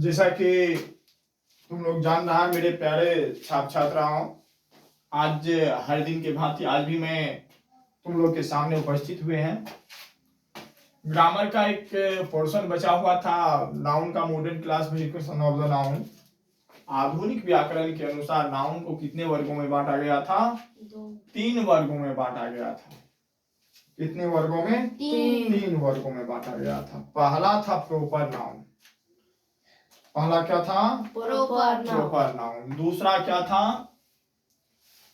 जैसा कि तुम लोग जान रहा मेरे प्यारे छात्र छात्राओं, आज हर दिन के भांति आज भी मैं तुम लोग के सामने उपस्थित हुए हैं। ग्रामर का एक पोर्शन बचा हुआ था, नाउन का modern class verification of the noun. आधुनिक व्याकरण के अनुसार नाउन को कितने वर्गों में बांटा गया था? 3 वर्गों में बांटा गया था। कितने वर्गों में? 3 वर्गों में बांटा गया था। पहला था प्रॉपर नाउन। पहला क्या था? Proper noun. दूसरा क्या था?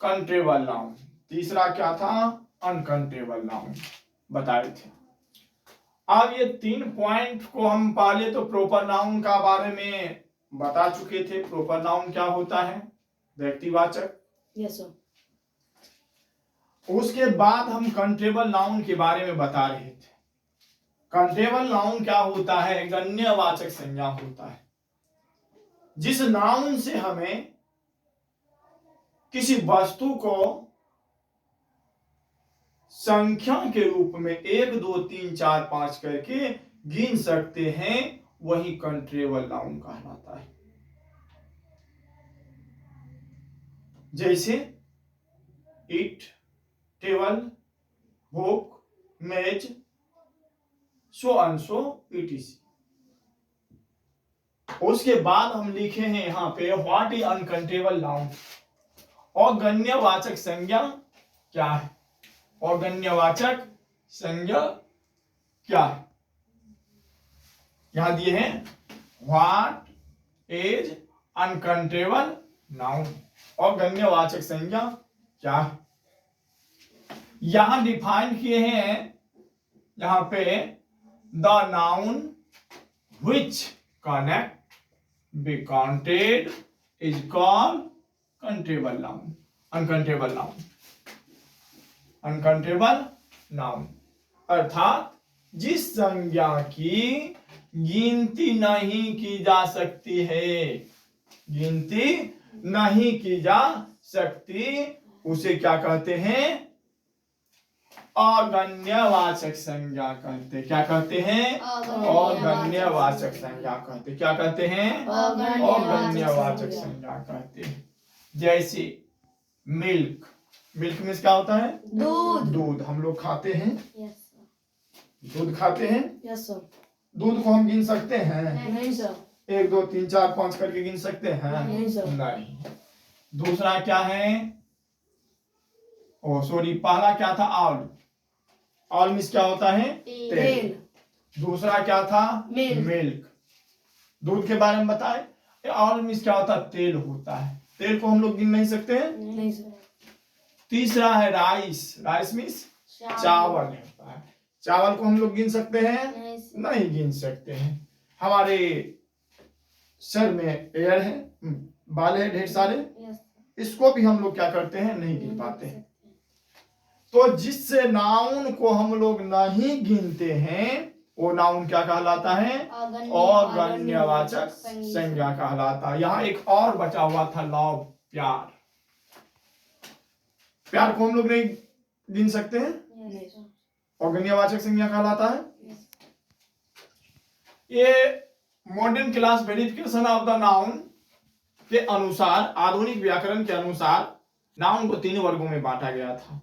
कंट्रेबल नाउन। तीसरा क्या था? अनकंट्रेबल नाउन बताए थे। अब ये 3 पॉइंट को हम पहले तो प्रॉपर नाउन का बारे में बता चुके थे। प्रॉपर नाउन क्या होता है? व्यक्तिवाचक। Yes sir. उसके बाद हम कंट्रेबल नाउन के बारे में बता रहे थे। कंट्रेबल नाउन क्या होता है? गण्यवाचक संज्ञा होता है। जिस नाउन से हमें किसी वस्तु को संख्या के रूप में 1 2 3 4 5 करके गिन सकते हैं, वही कंट्रेबल नाउन कहलाता है। जैसे ईट, टेबल, बुक, मेज, सो एंड सो etc। उसके बाद हम लिखे हैं यहां पे व्हाट इज अनकंट्रेबल नाउन। और गण्यवाचक संज्ञा क्या है? और गण्यवाचक संज्ञा क्या है? यहां दिए हैं व्हाट इज अनकंट्रेबल नाउन और गण्यवाचक संज्ञा क्या है। यहां डिफाइन किए हैं यहां पे the noun which connect be counted is called countable noun, uncountable noun, uncountable noun अर्थात जिस संज्ञा की गिनती नहीं की जा सकती है, गिनती नहीं की जा सकती, उसे क्या कहते हैं? अगण्यवाचक संज्ञा कहते। क्या कहते हैं? अगण्यवाचक संज्ञा कहते। क्या कहते हैं? अगण्यवाचक संज्ञा कहते हैं। जैसे मिल्क। मिल्क में क्या होता है? दूध। दूध हम लोग खाते हैं। Yes sir. दूध खाते हैं। Yes sir. दूध को हम गिन सकते हैं? नहीं सर। 1 2 3 4 5 करके गिन सकते हैं? नहीं सर। नहीं। दूसरा क्या है? ओ सॉरी, पहला क्या था? ऑल। ऑल मीन्स क्या होता है? तेल। दूसरा क्या था? मिल्क। दूध के बारे में बताए। ऑल मीन्स क्या होता है? तेल होता है। तेल को हम लोग गिन नहीं सकते हैं? नहीं सर। तीसरा है राइस। राइस मीन्स चावल होता है। चावल को हम लोग गिन सकते हैं? नहीं गिन सकते हैं। हमारे सर में एयर है, बाल है ढेर सारे, इसको भी हम लोग क्या करते हैं? नहीं गिन पाते हैं। तो जिससे नाउन को हम लोग नहीं गिनते हैं, वो नाउन क्या कहलाता है? अगण्यवाचक संज्ञा कहलाता है। यहाँ एक और बचा हुआ था, लव, प्यार। प्यार को हम लोग नहीं गिन सकते हैं, अगण्यवाचक संज्ञा कहलाता है। ये modern class verification of the noun के अनुसार, आधुनिक व्याकरण के अनुसार नाउन को 3 वर्गों में बांटा गया था।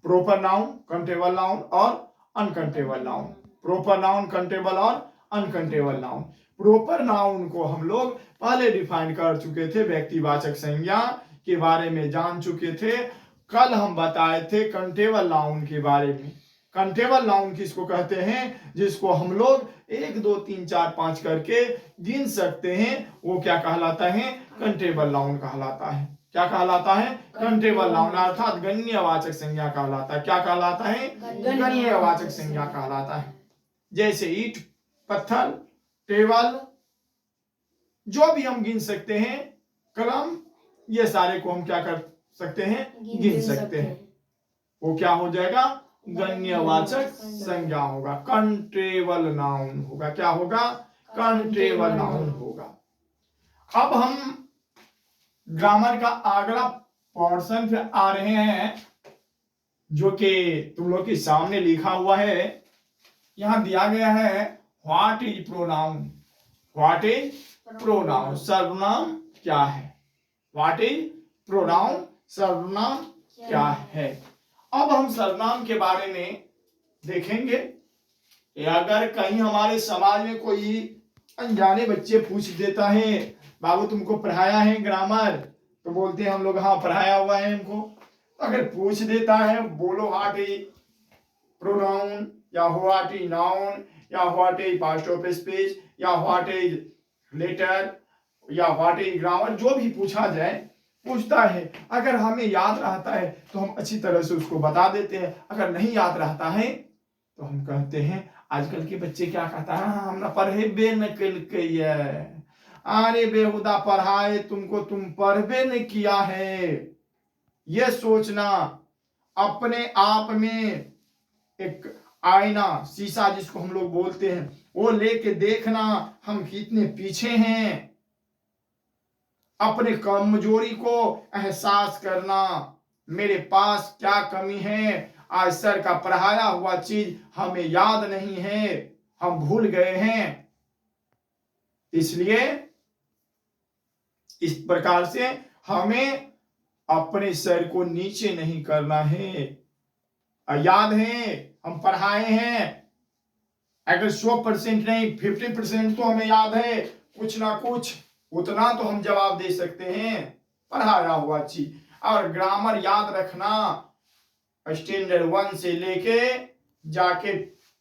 प्रॉपर नाउन, कंट्रेबल नाउन और अनकंट्रेबल नाउन। प्रॉपर नाउन, कंट्रेबल और अनकंट्रेबल नाउन। प्रॉपर नाउन को हम लोग पहले डिफाइन कर चुके थे, व्यक्तिवाचक संज्ञा के बारे में जान चुके थे। कल हम बताए थे कंट्रेबल नाउन के बारे में। कंट्रेबल नाउन किसको कहते हैं? जिसको हम लोग 1 2 3 4 5 करके गिन सकते हैं, वो क्या कहलाता है? कंट्रेबल नाउन कहलाता है। क्या कहलाता है? कंट्रेबल नाउन अर्थात गण्यवाचक संज्ञा कहलाता है। क्या कहलाता है? गण्यवाचक संज्ञा कहलाता है। जैसे ईट, पत्थर, टेबल, जो भी हम गिन सकते हैं, कलम, ये सारे को हम क्या कर सकते हैं? गिन सकते हैं। वो क्या हो जाएगा? गण्यवाचक संज्ञा होगा, कंट्रेबल नाउन होगा। क्या होगा? कंट्रेबल नाउन होगा। अब हम ग्रामर का अगला पोर्शन पे आ रहे हैं, जो कि तुम लोग के सामने लिखा हुआ है। यहां दिया गया है what is pronoun. What is pronoun, सर्वनाम क्या है। व्हाट इज प्रोनाउन, सर्वनाम क्या है। अब हम सर्वनाम के बारे में देखेंगे। अगर कहीं हमारे समाज में कोई अनजाने बच्चे पूछ देता है, बाबू तुमको पढ़ाया है ग्रामर, तो बोलते हैं हम लोग हाँ पढ़ाया हुआ है हमको। अगर पूछ देता है बोलो व्हाट इज प्रोनाउन या व्हाट इज नाउन या what is past of speech या व्हाट इज लेटर या व्हाट इज ग्रामर, जो भी पूछा जाए पूछता है। अगर हमें याद रहता है तो हम अच्छी तरह से उसको बता देते हैं, अगर नहीं याद रहता है तो हम कहते हैं। आजकल के बच्चे क्या कहता है, हम ना पढ़े बे न कल, अरे बेहुदा पढ़ाए तुमको, तुम पढ़बे नहीं किया है। यह सोचना अपने आप में एक आईना, शीशा जिसको हम लोग बोलते हैं, वो लेके देखना हम कितने पीछे हैं। अपने कमजोरी को एहसास करना, मेरे पास क्या कमी है, आज सर का पढ़ाया हुआ चीज हमें याद नहीं है, हम भूल गए हैं। इसलिए इस प्रकार से हमें अपने सर को नीचे नहीं करना है। याद है हम पढ़ाए हैं, अगर 100% नहीं 50% तो हमें याद है, कुछ ना कुछ उतना तो हम जवाब दे सकते हैं पढ़ाया हुआ चीज। और ग्रामर याद रखना स्टैंडर्ड 1 से लेके जाके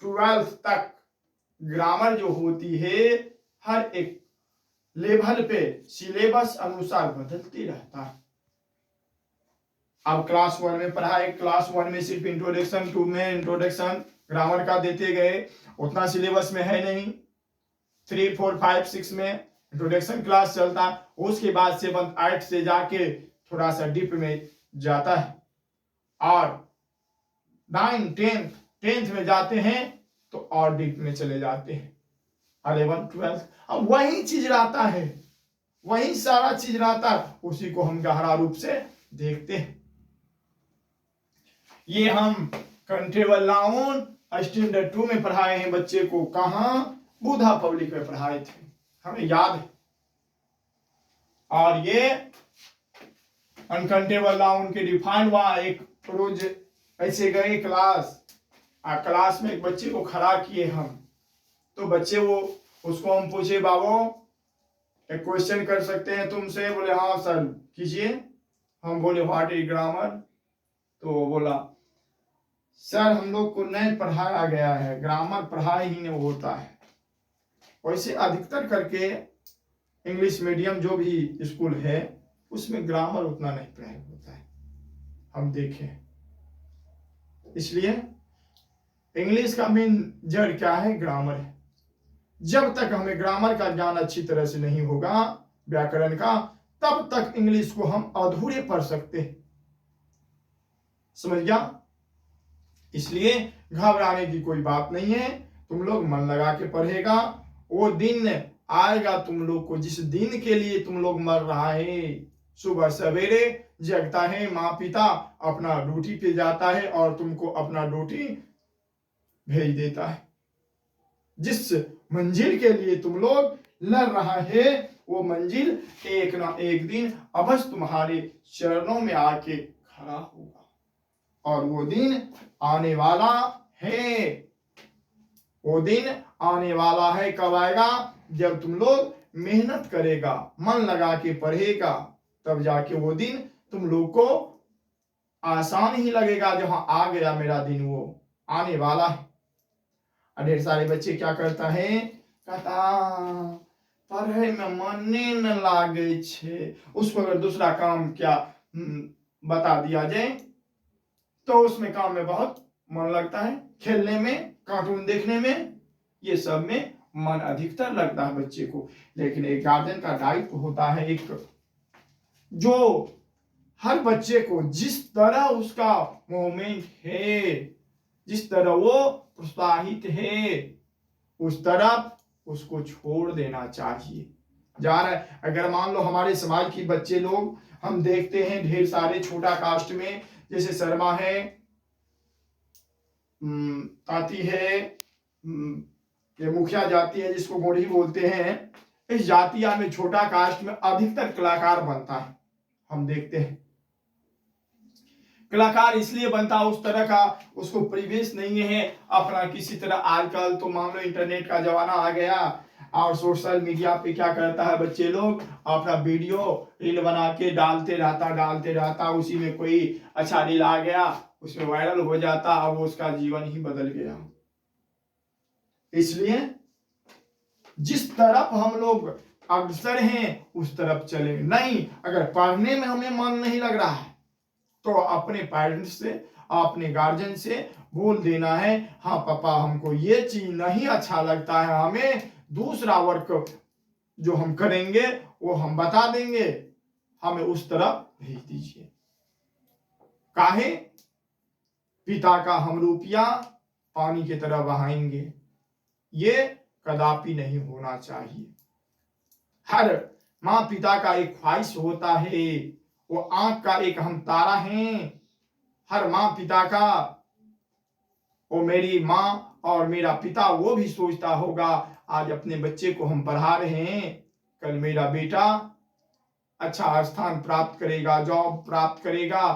12th तक ग्रामर जो होती है हर एक लेवल पे सिलेबस अनुसार बदलती रहता है। अब क्लास 1 में पढ़ाए, क्लास 1 में सिर्फ इंट्रोडक्शन, 2 में इंट्रोडक्शन ग्रामर का देते गए, उतना सिलेबस में है नहीं। 3, 4, 5, 6 में इंट्रोडक्शन क्लास चलता है, उसके बाद 7, 8 से जाके थोड़ा सा डीप में जाता है, और 9, 10th में जाते हैं तो और डीप में चले जाते हैं। 11, 12 अब वही चीज रहता है, वही सारा चीज रहता है, उसी को हम गहरा रूप से देखते हैं। ये हम कंट्रोल नाउन स्टैंडर्ड 2 में पढ़ाए हैं बच्चे को। कहां? बुधा पब्लिक में पढ़ाए थे, हमें याद है। और ये अनकंटेबल नाउन के डिफाइन हुआ। एक रोज ऐसे गए क्लास में एक बच्चे को खड़ा किए हम, तो बच्चे वो उसको हम पूछे बाबू एक क्वेश्चन कर सकते हैं तुमसे? बोले हाँ सर कीजिए। हम बोले व्हाट इज ग्रामर? तो वो बोला सर हम लोग को नहीं पढ़ाया गया है, ग्रामर पढ़ाई ही नहीं होता है। वैसे अधिकतर करके इंग्लिश मीडियम जो भी स्कूल है उसमें ग्रामर उतना नहीं पढ़ाया होता है, हम देखें। इसलिए इंग्लिश का मेन जड़ क्या है? ग्रामर है। जब तक हमें ग्रामर का ज्ञान अच्छी तरह से नहीं होगा, व्याकरण का, तब तक इंग्लिश को हम अधूरे पढ़ सकते हैं। समझ गया? इसलिए घबराने की कोई बात नहीं है, तुम लोग मन लगा के पढ़ेगा। वो दिन आएगा तुम लोग को जिस दिन के लिए तुम लोग मर रहा है। सुबह सवेरे जगता है माँ पिता, अपना ड्यूटी पे जाता है और तुमको अपना ड्यूटी भेज देता है। जिस मंजिल के लिए तुम लोग लड़ रहा है वो मंजिल एक ना एक दिन अवश्य तुम्हारे चरणों में आके खड़ा होगा, और वो दिन आने वाला है। वो दिन आने वाला है। कब आएगा? जब तुम लोग मेहनत करेगा, मन लगा के पढ़ेगा, तब जाके वो दिन तुम लोग को आसान ही लगेगा। जहां आ गया मेरा दिन, वो आने वाला है। ढेर सारे बच्चे क्या करता है, कहता पढ़े में मने न लागे छे। उसको अगर दूसरा काम क्या बता दिया जाए तो उसमें काम में बहुत मन लगता है, खेलने में, कार्टून देखने में, ये सब में मन अधिकतर लगता है बच्चे को। लेकिन एक गार्जियन का दायित्व होता है, एक जो हर बच्चे को जिस तरह उसका मोमेंट है, जिस तरह वो प्रोत्साहित है, उस तरफ उसको छोड़ देना चाहिए। जा रहा है, अगर मान लो हमारे समाज की बच्चे लोग हम देखते हैं ढेर सारे छोटा कास्ट में, जैसे शर्मा है, ताती है, ये मुखिया जाति है जिसको गोढ़ी बोलते हैं। इस जातिया में छोटा कास्ट में अधिकतर कलाकार बनता है। हम देखते हैं कलाकार इसलिए बनता उस तरह का उसको परिवेश नहीं है अपना किसी तरह। आजकल तो मान लो इंटरनेट का जमाना आ गया और सोशल मीडिया पे क्या करता है बच्चे लोग अपना वीडियो रील बना के डालते रहता उसी में कोई अच्छा रील आ गया उसमें वायरल हो जाता, अब उसका जीवन ही बदल गया। इसलिए जिस तरफ हम लोग अग्रसर हैं उस तरफ चले। नहीं, अगर पढ़ने में हमें मन नहीं लग रहा है तो अपने पेरेंट्स से अपने गार्जियन से बोल देना है, हाँ पापा हमको ये चीज नहीं अच्छा लगता है, हमें दूसरा वर्क जो हम करेंगे वो हम बता देंगे, हमें उस तरफ भेज दीजिए। काहे? पिता का हम रुपया पानी की तरह बहाएंगे, ये कदापि नहीं होना चाहिए। हर माँ पिता का एक ख्वाहिश होता है, वो आंख का एक हम तारा हैं। हर माँ पिता का, वो मेरी माँ और मेरा पिता वो भी सोचता होगा आज अपने बच्चे को हम पढ़ा रहे हैं, कल मेरा बेटा अच्छा स्थान प्राप्त करेगा, जॉब प्राप्त करेगा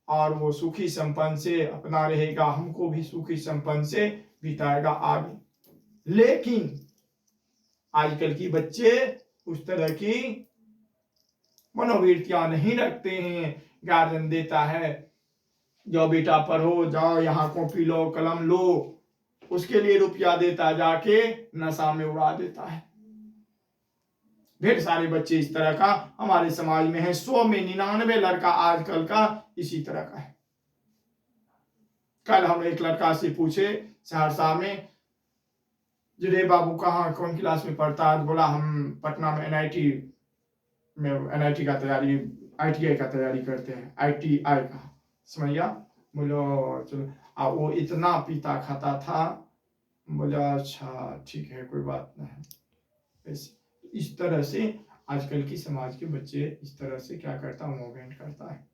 और वो सुखी संपन्न से अपना रहेगा, हमको भी सुखी संपन्न से बिताएगा आगे। लेकिन आजकल की बच्चे उस तरह की मनोवृत्तियां नहीं रखते हैं। गार्जियन देता है जाओ बेटा पढ़ो, जाओ यहाँ कॉपी लो कलम लो, उसके लिए रुपया देता जाके नशा में उड़ा देता है। ढेर सारे बच्चे इस तरह का हमारे समाज में है। 100 में 99 लड़का आजकल का इसी तरह का है। कल हम एक लड़का से पूछे सहरसा में, रे बाबू कहाँ कौन क्लास में पढ़ता है? बोला हम पटना में एनआईटी का तैयारी, आईटीआई का तैयारी करते हैं, आईटीआई का समझिया। बोलो चलो, वो इतना पीता खाता था। बोला अच्छा ठीक है कोई बात नहीं। इस तरह से आजकल की समाज के बच्चे इस तरह से क्या करता है, मूवमेंट करता है।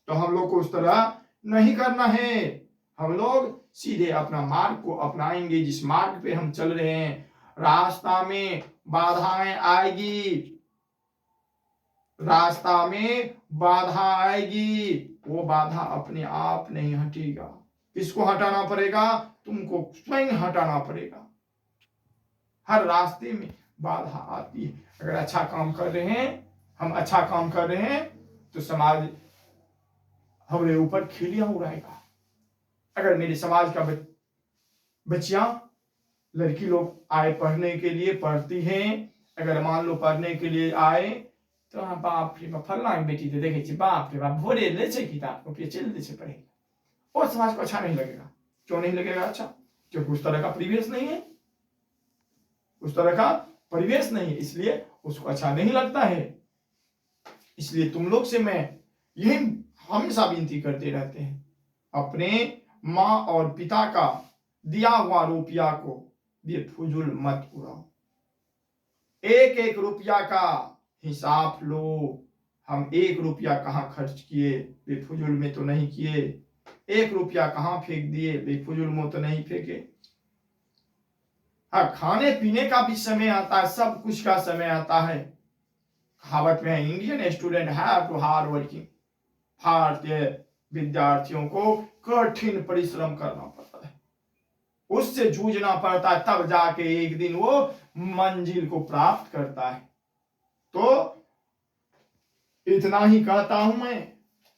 तो हम लोग को उस तरह नहीं करना है। हम लोग सीधे अपना मार्ग को अपनाएंगे जिस मार्ग पे हम चल रहे हैं। रास्ता में बाधाएं आएगी, रास्ता में बाधा आएगी, वो बाधा अपने आप नहीं हटेगा। किसको हटाना पड़ेगा? तुमको स्वयं हटाना पड़ेगा। हर रास्ते में बाधा आती है। अगर अच्छा काम कर रहे हैं, हम अच्छा काम कर रहे हैं तो समाज हमारे ऊपर खिलियां उड़ाएगा। अगर मेरे समाज का बच्चियां लड़की लोग आए पढ़ने के लिए, पढ़ती हैं, अगर मान लो पढ़ने के लिए आए तो बाप रे बाप फल्ला बेटी तो देखे बाप रे बाप भोरे ले किताब को चल दे पढ़ेगा, और समाज को अच्छा नहीं लगेगा। क्यों नहीं लगेगा अच्छा? क्योंकि उस तरह का परिवेश नहीं है, उस तरह का परिवेश नहीं है, इसलिए उसको अच्छा नहीं लगता है। इसलिए तुम लोग से मैं यही हमेशा विनती करते रहते हैं, अपने माँ और पिता का दिया हुआ रुपया को बेफजूल मत उड़ाओ। एक एक रुपया का हिसाब लो। हम 1 रुपया कहाँ खर्च किए, बेफजूल में तो नहीं किए। 1 रुपया कहाँ फेंक दिए, बेफजूल में तो नहीं फेंके। हाँ, खाने पीने का भी समय आता है, सब कुछ का समय आता है। कहावत में है, Indian student have to hard working. भारतीय विद्यार्थियों को कठिन परिश्रम करना पड़ता है, उससे जूझना पड़ता है, तब जाके एक दिन वो मंजिल को प्राप्त करता है। तो इतना ही कहता हूं मैं,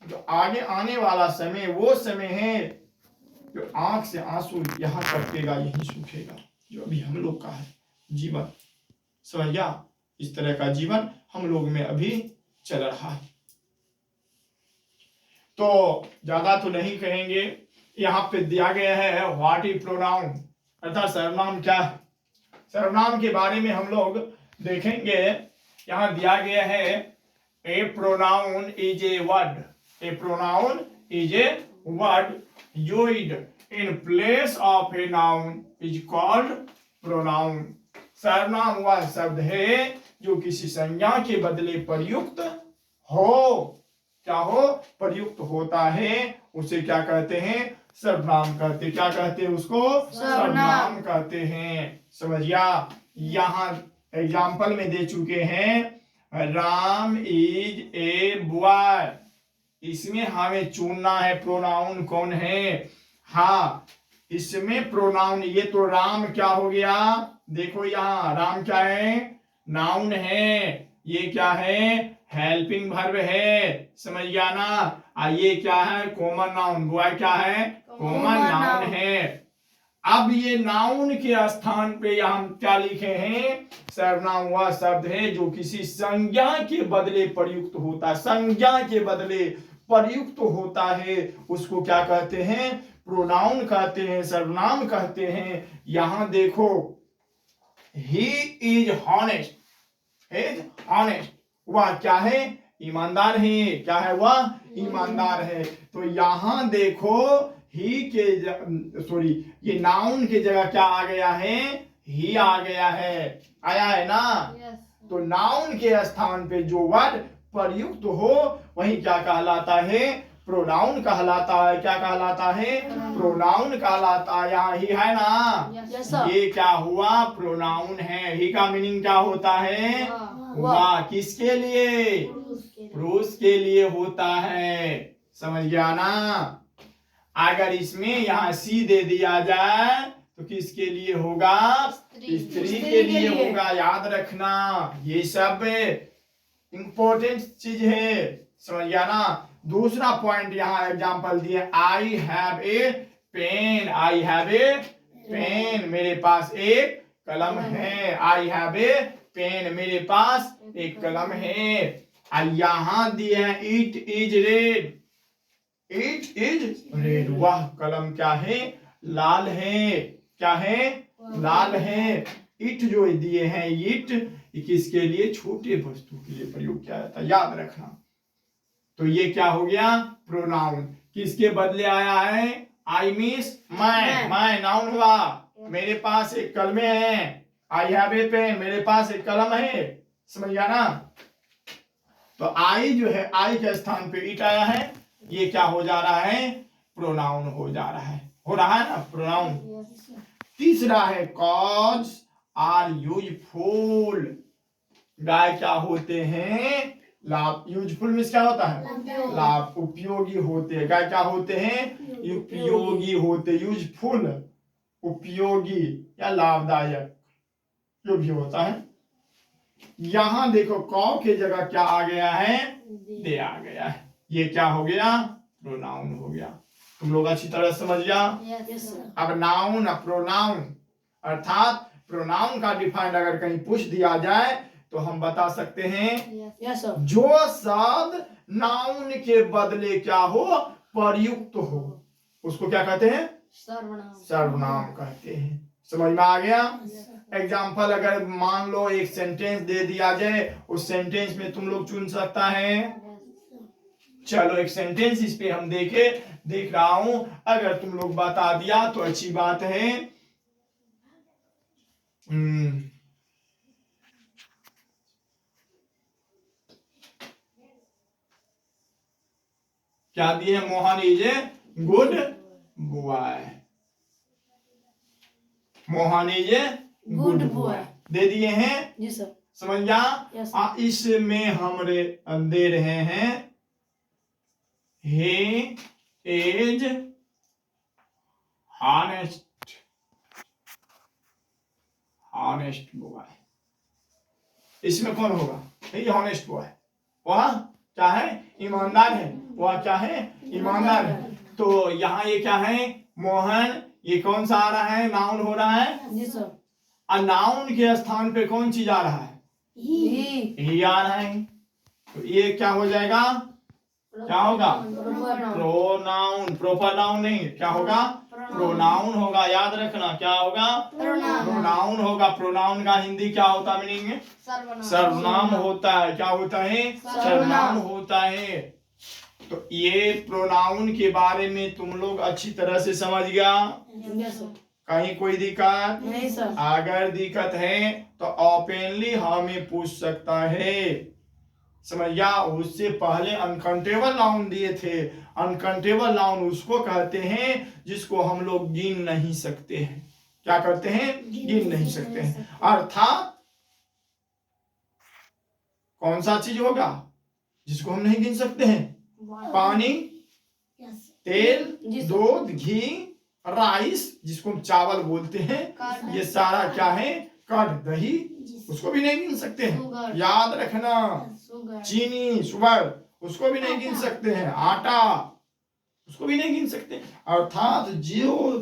जो आगे आने वाला समय वो समय है जो आंख से आंसू यहां टपकेगा, यहीं सूखेगा। जो अभी हम लोग का है जीवन, समझिया, इस तरह का जीवन हम लोग में अभी चल रहा है। तो ज्यादा तो नहीं कहेंगे। यहाँ पे दिया गया है व्हाट इज प्रोनाउन, अर्थात सर्वनाम क्या है। सर्वनाम के बारे में हम लोग देखेंगे। यहाँ दिया गया है a pronoun is a word, a pronoun is a word used in place of a noun is called pronoun. सर्वनाम वह शब्द है जो किसी संज्ञा के बदले प्रयुक्त हो, क्या हो, प्रयुक्त होता है, उसे क्या कहते हैं? सर्वनाम कहते, क्या कहते उसको? सर्वनाम कहते हैं। समझिया, यहाँ एग्जाम्पल में दे चुके हैं राम इज ए बॉय। इसमें हमें चुनना है प्रोनाउन कौन है। हाँ, इसमें प्रोनाउन, ये तो राम क्या हो गया, देखो यहाँ राम क्या है, नाउन है। ये क्या है, हेल्पिंग वर्ब है। समझ गया ना। ये क्या है, कॉमन नाउन। बॉय क्या है, कॉमन नाउन है। अब ये नाउन के स्थान पे हम क्या लिखे हैं, सर्वनाम वह शब्द है जो किसी संज्ञा के बदले प्रयुक्त होता है। संज्ञा के बदले प्रयुक्त होता है, उसको क्या कहते हैं, प्रोनाउन कहते हैं, सर्वनाम कहते हैं। यहां देखो, he is honest, is honest, वह क्या है, ईमानदार है। क्या है वह, ईमानदार है। तो यहां देखो, ही के सॉरी, ये नाउन की जगह क्या आ गया है, ही आ गया है, आया है ना। तो नाउन के स्थान पे जो वर्ड प्रयुक्त हो वही क्या कहलाता है, प्रोनाउन कहलाता है। क्या कहलाता है, प्रोनाउन कहलाता है। यहाँ ही है ना, ये क्या हुआ, प्रोनाउन है। ही का मीनिंग क्या होता है, वाह। किसके लिए, पुरुष के लिए होता है। समझ गया ना। अगर इसमें यहाँ सी दे दिया जाए तो किसके लिए होगा, स्त्री के लिए होगा। याद रखना, ये सब इंपॉर्टेंट चीज है। समझ गया ना। दूसरा पॉइंट यहाँ एग्जांपल दिए, I have a pen. I have a pen, मेरे पास एक कलम है। आई हैव ए पेन, मेरे पास एक कलम है। यहाँ दिए हैं it is red. It is red, वह कलम क्या है, लाल है। क्या है, लाल है। इट जो दिए हैं, इट किसके लिए, छोटे वस्तु के लिए प्रयोग किया जाता है, याद रखना। तो ये क्या हो गया, प्रोनाउन। किसके बदले आया है, आई मीन्स मैं नाउन हुआ। मेरे पास एक कलमे है, आई हैव ए पेन, मेरे पास एक कलम है। समझ गया ना। तो आई जो है, आई के स्थान पे इट आया है, ये क्या हो जा रहा है, प्रोनाउन हो जा रहा है, हो रहा है ना, प्रोनाउन। तीसरा है कॉज आर यूजफुल। गाय क्या होते हैं, लाभ। यूजफुल मीन्स क्या होता है, लाभ, उपयोगी होते हैं। गाय क्या होते हैं, उपयोगी होते। यूजफुल, उपयोगी या लाभदायक, जो भी होता है। यहां देखो, कौ के जगह क्या आ गया है, दे आ गया है। ये क्या हो गया, प्रोनाउन हो गया। तुम लोग अच्छी तरह समझ गया। अब नाउन, प्रोनाउन, अर्थात प्रोनाउन का डिफाइन अगर कहीं पूछ दिया जाए तो हम बता सकते हैं जो शब्द नाउन के बदले क्या हो, प्रयुक्त हो, उसको क्या कहते हैं, सर्वनाम कहते हैं। समझ में आ गया। एग्जाम्पल, अगर मान लो एक सेंटेंस दे दिया जाए, उस सेंटेंस में तुम लोग चुन सकता है। चलो एक सेंटेंस इस पे हम देख रहा हूं, अगर तुम लोग बता दिया तो अच्छी बात है। क्या दिए, Mohan is a good boy. Mohan is a good boy दे दिए हैं, जी सर। समझ गया। इसमें हम दे रहे हैं he is honest boy। इसमें कौन होगा, he honest boy, वह क्या है, ईमानदार है। वह क्या है, ईमानदार है। तो यहाँ ये क्या है, मोहन, ये कौन सा आ रहा है, नाउन हो रहा है जी सर। और नाउन के स्थान पे कौन चीज आ रहा है, ही आ रहा है। तो ये क्या हो जाएगा, क्या होगा, प्रोनाउन। प्रोपर नाउन नहीं, क्या होगा, प्रोनाउन होगा। याद रखना, क्या होगा, प्रोनाउन होगा। प्रोनाउन का हिंदी क्या होता, मीनिंग सर्वनाम होता है। क्या होता है, सर्वनाम होता है। तो ये प्रोनाउन के बारे में तुम लोग अच्छी तरह से समझ गया। कहीं कोई दिक्कत नहीं सर। अगर दिक्कत है तो ओपनली हमें पूछ सकता है। समझ गया। उससे पहले अनकाउंटेबल नाउन दिए थे, अनकाउंटेबल नाउन उसको कहते हैं जिसको हम लोग गिन नहीं सकते हैं। क्या करते हैं? गिन नहीं सकते हैं। अर्थात कौन सा चीज होगा जिसको हम नहीं गिन सकते हैं? पानी, तेल, दूध, घी, राइस जिसको हम चावल बोलते हैं, ये सारा क्या है? कर्ड, दही, उसको भी नहीं गिन सकते हैं। याद रखना, चीनी, शुगर, उसको भी नहीं गिन सकते हैं। आटा, उसको भी नहीं गिन सकते। अर्थात जो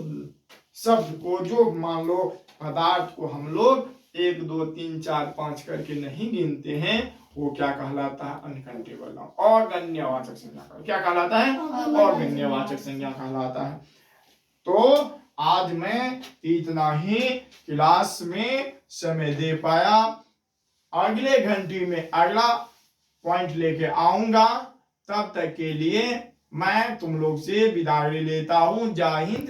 शब्द को, जो मान लो पदार्थ को हम लोग 1 2 3 4 5 करके नहीं गिनते हैं, वो क्या कहलाता है? Uncountable noun. और गण्यवाचक संज्ञा। क्या कहलाता है? और गण्यवाचक संज्ञा कहलाता है। तो आज मैं इतना ही क्लास में समय दे पाया। अगले घंटे में अगला पॉइंट लेके आऊंगा। तब तक के लिए मैं तुम लोग से विदा लेता हूं। जय हिंद।